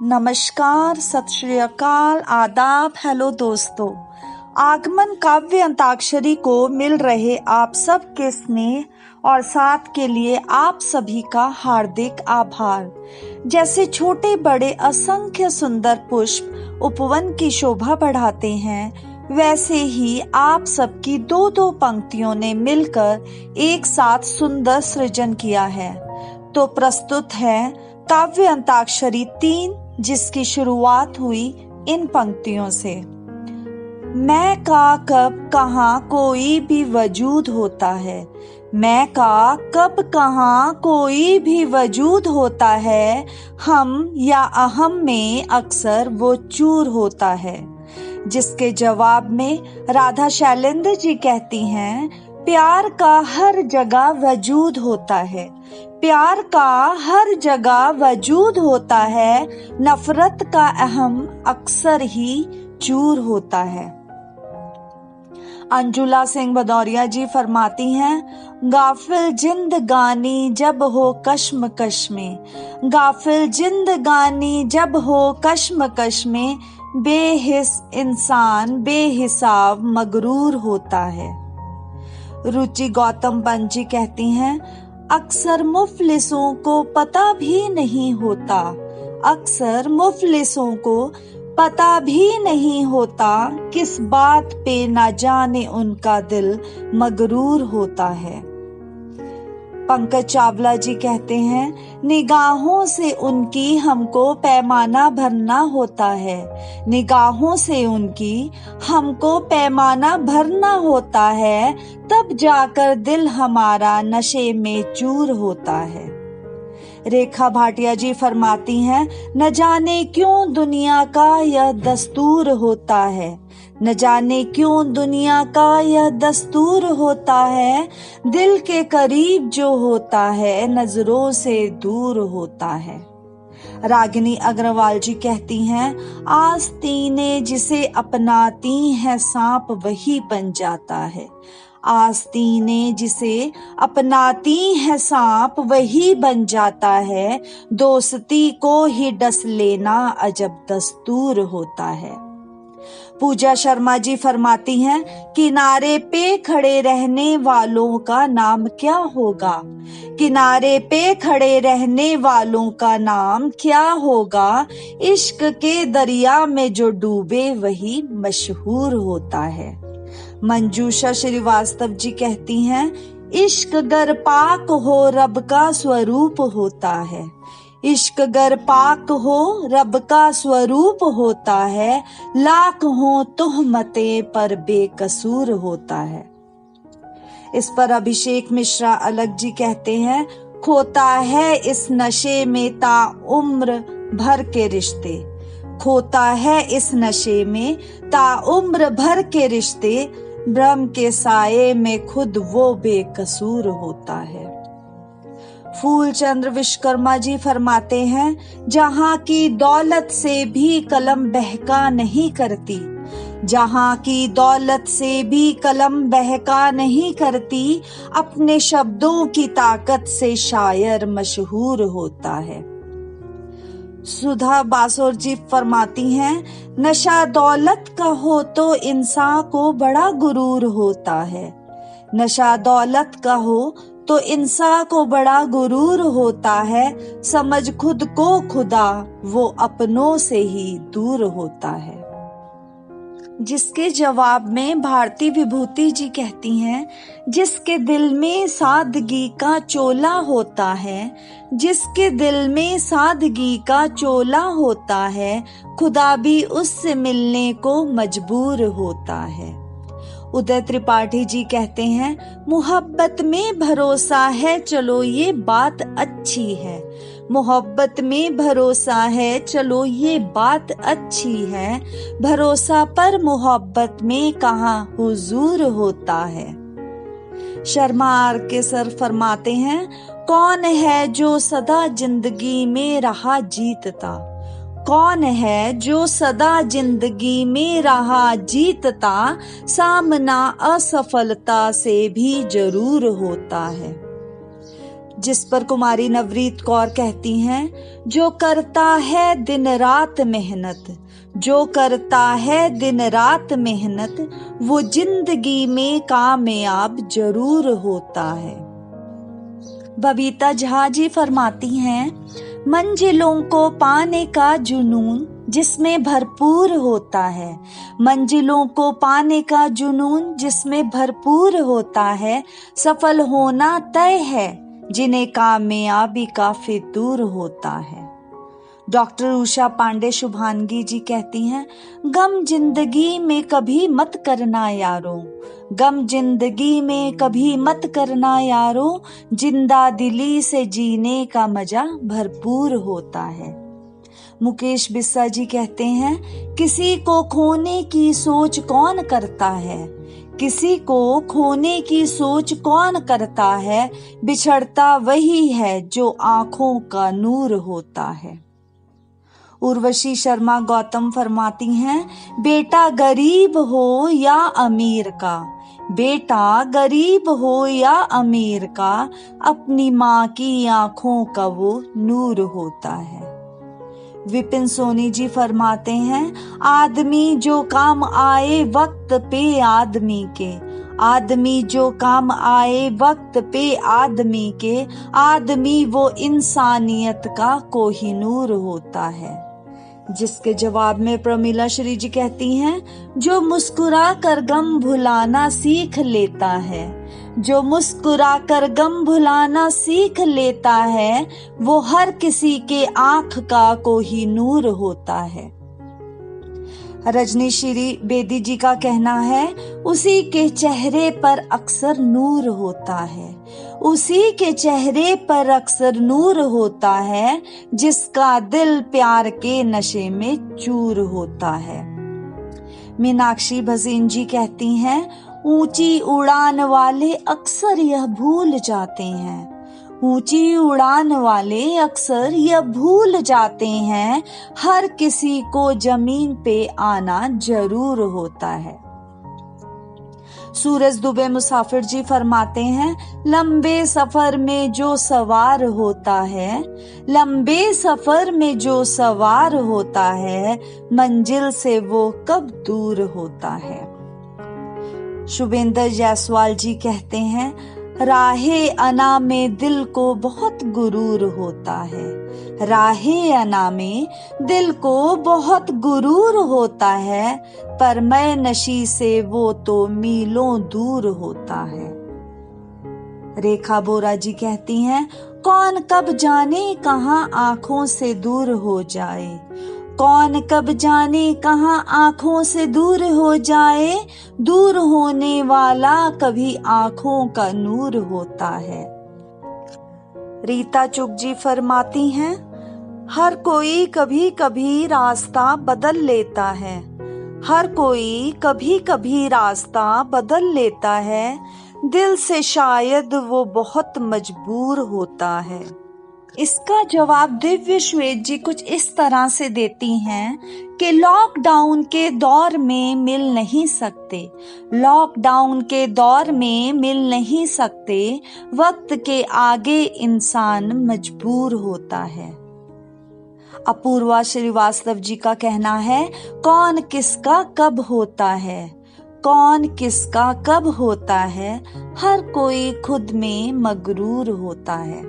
नमस्कार, सत श्री अकाल, आदाब, हेलो दोस्तों। आगमन काव्य अंताक्षरी को मिल रहे आप सब के स्नेह और साथ के लिए आप सभी का हार्दिक आभार। जैसे छोटे बड़े असंख्य सुंदर पुष्प उपवन की शोभा बढ़ाते हैं, वैसे ही आप सबकी दो दो पंक्तियों ने मिलकर एक साथ सुंदर सृजन किया है। तो प्रस्तुत है काव्य अंताक्षरी 3, जिसकी शुरुआत हुई इन पंक्तियों से। मैं का कब कहाँ कोई भी वजूद होता है, मैं का कब कहाँ कोई भी वजूद होता है, हम या अहम में अक्सर वो चूर होता है। जिसके जवाब में राधा शैलेंद्र जी कहती हैं, प्यार का हर जगह वजूद होता है, प्यार का हर जगह वजूद होता है, नफरत का अहम अक्सर ही चूर होता है। अंजुला सिंह भदौरिया जी फरमाती हैं, गाफिल जिंदगानी जब हो कश्मकश में, गाफिल जिंदगानी जब हो कश्मकश में, बेहिस इंसान बेहिसाब मगरूर होता है। रुचि गौतम पंत जी कहती हैं, अक्सर मुफलिसों को पता भी नहीं होता, अक्सर मुफलिसों को पता भी नहीं होता, किस बात पे ना जाने उनका दिल मगरूर होता है। पंकज चावला जी कहते हैं, निगाहों से उनकी हमको पैमाना भरना होता है, निगाहों से उनकी हमको पैमाना भरना होता है, तब जाकर दिल हमारा नशे में चूर होता है। रेखा भाटिया जी फरमाती हैं, न जाने क्यों दुनिया का यह दस्तूर होता है, न जाने क्यों दुनिया का यह दस्तूर होता है, दिल के करीब जो होता है नजरों से दूर होता है। रागिनी अग्रवाल जी कहती हैं, आस्तीने जिसे अपनाती हैं सांप वही बन जाता है, आस्तीने जिसे अपनाती है सांप वही बन जाता है, दोस्ती को ही डस लेना अजब दस्तूर होता है। पूजा शर्मा जी फरमाती हैं, किनारे पे खड़े रहने वालों का नाम क्या होगा, किनारे पे खड़े रहने वालों का नाम क्या होगा, इश्क के दरिया में जो डूबे वही मशहूर होता है। मंजूषा श्रीवास्तव जी कहती हैं, इश्क गर पाक हो रब का स्वरूप होता है, इश्क गर पाक हो रब का स्वरूप होता है, लाख हो तुहमतें पर बेकसूर होता है। इस पर अभिषेक मिश्रा अलग जी कहते हैं, खोता है इस नशे में ता उम्र भर के रिश्ते, खोता है इस नशे में ता उम्र भर के रिश्ते, भ्रम के साये में खुद वो बेकसूर होता है। फूलचंद्र विश्वकर्मा जी फरमाते हैं, जहाँ की दौलत से भी कलम बहका नहीं करती, जहाँ की दौलत से भी कलम बहका नहीं करती, अपने शब्दों की ताकत से शायर मशहूर होता है। सुधा बासुर जी फरमाती हैं, नशा दौलत का हो तो इंसान को बड़ा गुरूर होता है, नशा दौलत का हो तो इंसान को बड़ा गुरूर होता है, समझ खुद को खुदा वो अपनों से ही दूर होता है। जिसके जवाब में भारती विभूति जी कहती हैं, जिसके दिल में सादगी का चोला होता है, जिसके दिल में सादगी का चोला होता है, खुदा भी उससे मिलने को मजबूर होता है। उदय त्रिपाठी जी कहते हैं, मोहब्बत में भरोसा है चलो ये बात अच्छी है, मोहब्बत में भरोसा है चलो ये बात अच्छी है, भरोसा पर मोहब्बत में कहाँ हुजूर होता है। शर्मा आर के सर फरमाते हैं, कौन है जो सदा जिंदगी में रहा जीतता, कौन है जो सदा जिंदगी में रहा जीतता, सामना असफलता से भी जरूर होता है। जिस पर कुमारी नवरीत कौर कहती हैं, जो करता है दिन रात मेहनत, जो करता है दिन रात मेहनत, वो जिंदगी में कामयाब जरूर होता है। बबीता झा जी फरमाती हैं, मंजिलों को पाने का जुनून जिसमें भरपूर होता है, मंजिलों को पाने का जुनून जिसमें भरपूर होता है, सफल होना तय है जिन्हें कामयाबी का फितूर होता है। डॉक्टर उषा पांडे शुभांगी जी कहती हैं, गम जिंदगी में कभी मत करना यारो, गम जिंदगी में कभी मत करना यारो, जिंदा दिली से जीने का मजा भरपूर होता है। मुकेश बिस्सा जी कहते हैं, किसी को खोने की सोच कौन करता है, किसी को खोने की सोच कौन करता है, बिछड़ता वही है जो आंखों का नूर होता है। उर्वशी शर्मा गौतम फरमाती हैं, बेटा गरीब हो या अमीर का, बेटा गरीब हो या अमीर का, अपनी माँ की आंखों का वो नूर होता है। विपिन सोनी जी फरमाते हैं, आदमी जो काम आए वक्त पे आदमी के, आदमी जो काम आए वक्त पे आदमी के, आदमी वो इंसानियत का कोहिनूर होता है। जिसके जवाब में प्रमिला श्री जी कहती हैं, जो मुस्कुरा कर गम भुलाना सीख लेता है, जो मुस्कुरा कर गम भुलाना सीख लेता है, वो हर किसी के आंख का कोहिनूर होता है। रजनी श्री बेदी जी का कहना है, उसी के चेहरे पर अक्सर नूर होता है, उसी के चेहरे पर अक्सर नूर होता है, जिसका दिल प्यार के नशे में चूर होता है। मीनाक्षी भसीन जी कहती हैं, ऊंची उड़ान वाले अक्सर यह भूल जाते हैं, ऊंची उड़ान वाले अक्सर यह भूल जाते हैं, हर किसी को जमीन पे आना जरूर होता है। सूरज दुबे मुसाफिर जी फरमाते हैं, लंबे सफर में जो सवार होता है, लंबे सफर में जो सवार होता है, मंजिल से वो कब दूर होता है। शुभेंद्र जायसवाल जी कहते हैं, राहे अना में दिल को बहुत गुरूर होता है, राहे अना में दिल को बहुत गुरूर होता है, पर मैं नशी से वो तो मीलों दूर होता है। रेखा बोरा जी कहती हैं, कौन कब जाने कहाँ आंखों से दूर हो जाए, कौन कब जाने कहाँ आंखों से दूर हो जाए, दूर होने वाला कभी आंखों का नूर होता है। रीता चुग जी फरमाती हैं, हर कोई कभी कभी रास्ता बदल लेता है, हर कोई कभी कभी रास्ता बदल लेता है, दिल से शायद वो बहुत मजबूर होता है। इसका जवाब दिव्य श्वेत जी कुछ इस तरह से देती हैं कि लॉकडाउन के दौर में मिल नहीं सकते, लॉकडाउन के दौर में मिल नहीं सकते, वक्त के आगे इंसान मजबूर होता है। अपूर्वा श्रीवास्तव जी का कहना है, कौन किसका कब होता है, कौन किसका कब होता है, हर कोई खुद में मगरूर होता है।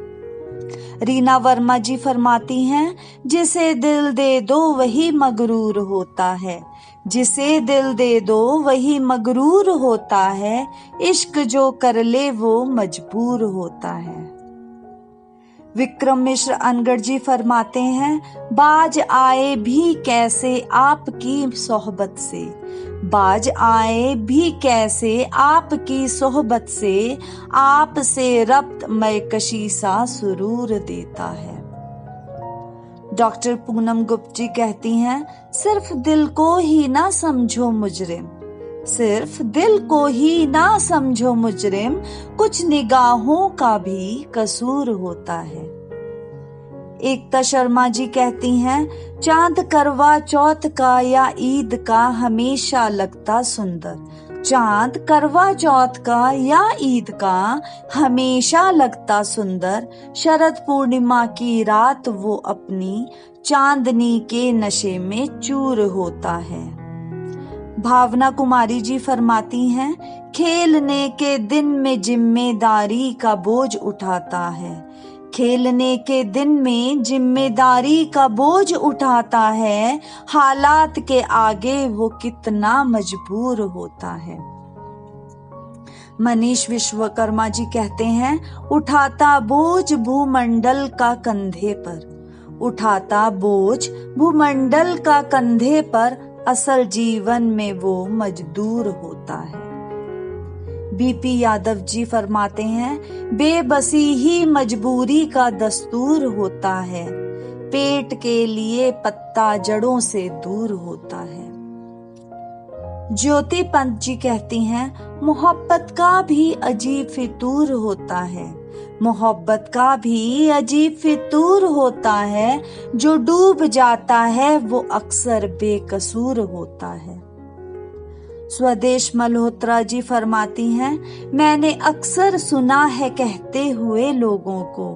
रीना वर्मा जी फरमाती हैं, जिसे दिल दे दो वही मगरूर होता है, जिसे दिल दे दो वही मगरूर होता है, इश्क जो कर ले वो मजबूर होता है। विक्रम मिश्र अनगढ़ जी फरमाते हैं, बाज आए भी कैसे आपकी सोहबत से, बाज आए भी कैसे आपकी सोहबत से, आपसे रब्त मैकशी सा सुरूर देता है। डॉक्टर पूनम गुप्त जी कहती हैं, सिर्फ दिल को ही ना समझो मुजरिम, सिर्फ दिल को ही ना समझो मुजरिम, कुछ निगाहों का भी कसूर होता है। एकता शर्मा जी कहती हैं, चांद करवा चौथ का या ईद का हमेशा लगता सुंदर, चांद करवा चौथ का या ईद का हमेशा लगता सुंदर, शरद पूर्णिमा की रात वो अपनी चांदनी के नशे में चूर होता है। भावना कुमारी जी फरमाती हैं, खेलने के दिन में जिम्मेदारी का बोझ उठाता है, खेलने के दिन में जिम्मेदारी का बोझ उठाता है, हालात के आगे वो कितना मजबूर होता है। मनीष विश्वकर्मा जी कहते हैं, उठाता बोझ भूमंडल का कंधे पर, उठाता बोझ भूमंडल का कंधे पर, असल जीवन में वो मजदूर होता है। बीपी यादव जी फरमाते हैं, बेबसी ही मजबूरी का दस्तूर होता है, पेट के लिए पत्ता जड़ों से दूर होता है। ज्योति पंत जी कहती हैं, मोहब्बत का भी अजीब फितूर होता है, मोहब्बत का भी अजीब फितूर होता है, जो डूब जाता है वो अक्सर बेकसूर होता है। स्वदेश मल्होत्रा जी फरमाती हैं, मैंने अक्सर सुना है कहते हुए लोगों को,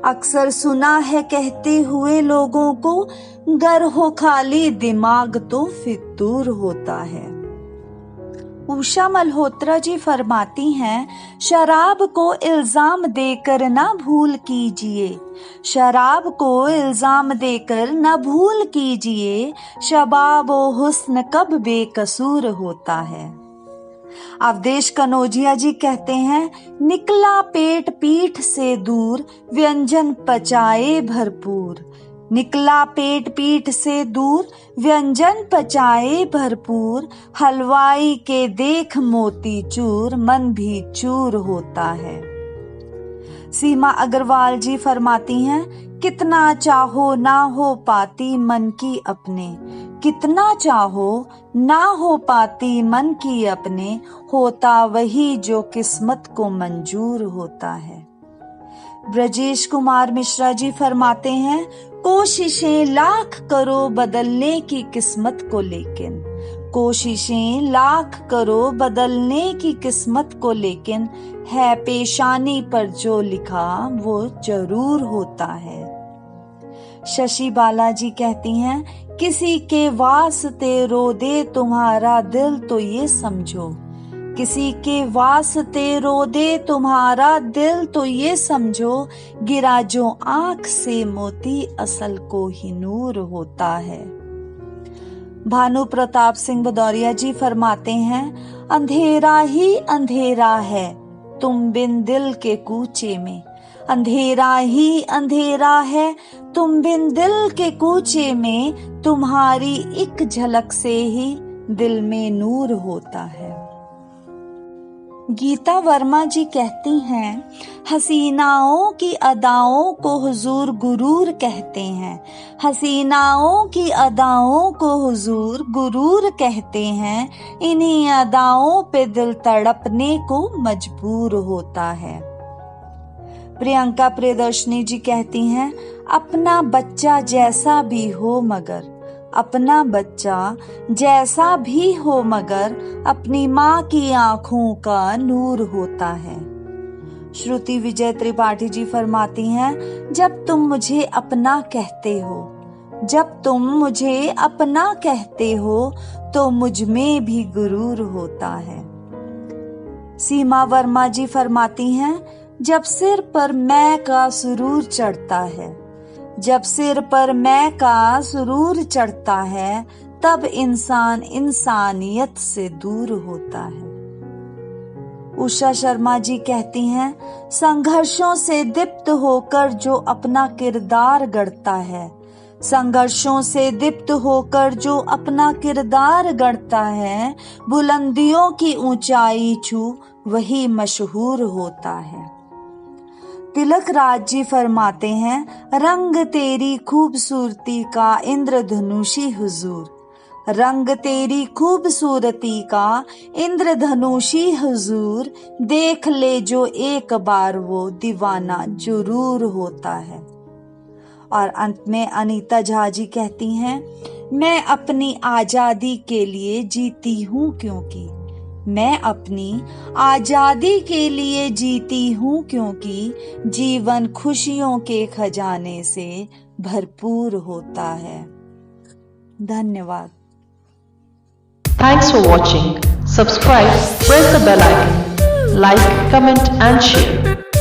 अक्सर सुना है कहते हुए लोगों को, गर हो खाली दिमाग तो फितूर होता है। उषा मल्होत्रा जी फरमाती हैं, शराब को इल्जाम देकर न भूल कीजिए, शराब को इल्जाम देकर न भूल कीजिए, शबाब व हुस्न कब बेकसूर होता है। अवधेश कनौजिया जी कहते हैं, निकला पेट पीठ से दूर, व्यंजन पचाए भरपूर, निकला पेट पीठ से दूर, व्यंजन पचाए भरपूर, हलवाई के देख मोती चूर, मन भी चूर होता है। सीमा अग्रवाल जी फरमाती हैं, कितना चाहो ना हो पाती मन की अपने, कितना चाहो ना हो पाती मन की अपने, होता वही जो किस्मत को मंजूर होता है। ब्रजेश कुमार मिश्रा जी फरमाते हैं, कोशिशें लाख करो बदलने की किस्मत को, लेकिन कोशिशें लाख करो बदलने की किस्मत को, लेकिन है पेशानी पर जो लिखा वो जरूर होता है। शशि बाला जी कहती हैं, किसी के वास्ते रो दे तुम्हारा दिल तो ये समझो, किसी के वास्ते रो दे तुम्हारा दिल तो ये समझो, गिरा जो आंख से मोती असल को ही नूर होता है। भानु प्रताप सिंह भदौरिया जी फरमाते हैं, अंधेरा ही अंधेरा है तुम बिन दिल के कूचे में, अंधेरा ही अंधेरा है तुम बिन दिल के कूचे में, तुम्हारी एक झलक से ही दिल में नूर होता है। गीता वर्मा जी कहती हैं, हसीनाओं की अदाओं को हुजूर गुरूर कहते हैं, हसीनाओं की अदाओं को हुजूर गुरूर कहते हैं, इन्हीं अदाओं पे दिल तड़पने को मजबूर होता है। प्रियंका प्रियदर्शनी जी कहती हैं, अपना बच्चा जैसा भी हो मगर, अपना बच्चा जैसा भी हो मगर, अपनी माँ की आंखों का नूर होता है। श्रुति विजय त्रिपाठी जी फरमाती हैं, जब तुम मुझे अपना कहते हो, जब तुम मुझे अपना कहते हो, तो मुझ में भी गुरूर होता है। सीमा वर्मा जी फरमाती हैं, जब सिर पर मैं का सुरूर चढ़ता है, जब सिर पर मैं का सुरूर चढ़ता है, तब इंसान इंसानियत से दूर होता है। उषा शर्मा जी कहती हैं, संघर्षों से दीप्त होकर जो अपना किरदार गढ़ता है, संघर्षों से दीप्त होकर जो अपना किरदार गढ़ता है, बुलंदियों की ऊंचाई छू वही मशहूर होता है। तिलक राज जी फरमाते हैं, रंग तेरी खूबसूरती का इंद्रधनुषी हुजूर, रंग तेरी खूबसूरती का इंद्रधनुषी हुजूर, देख ले जो एक बार वो दीवाना जरूर होता है। और अंत में अनीता झा जी कहती हैं, मैं अपनी आजादी के लिए जीती हूँ क्योंकि, मैं अपनी आजादी के लिए जीती हूँ, क्योंकि जीवन खुशियों के खजाने से भरपूर होता है। धन्यवाद। Thanks for watching. Subscribe, press the bell icon, like, comment and share.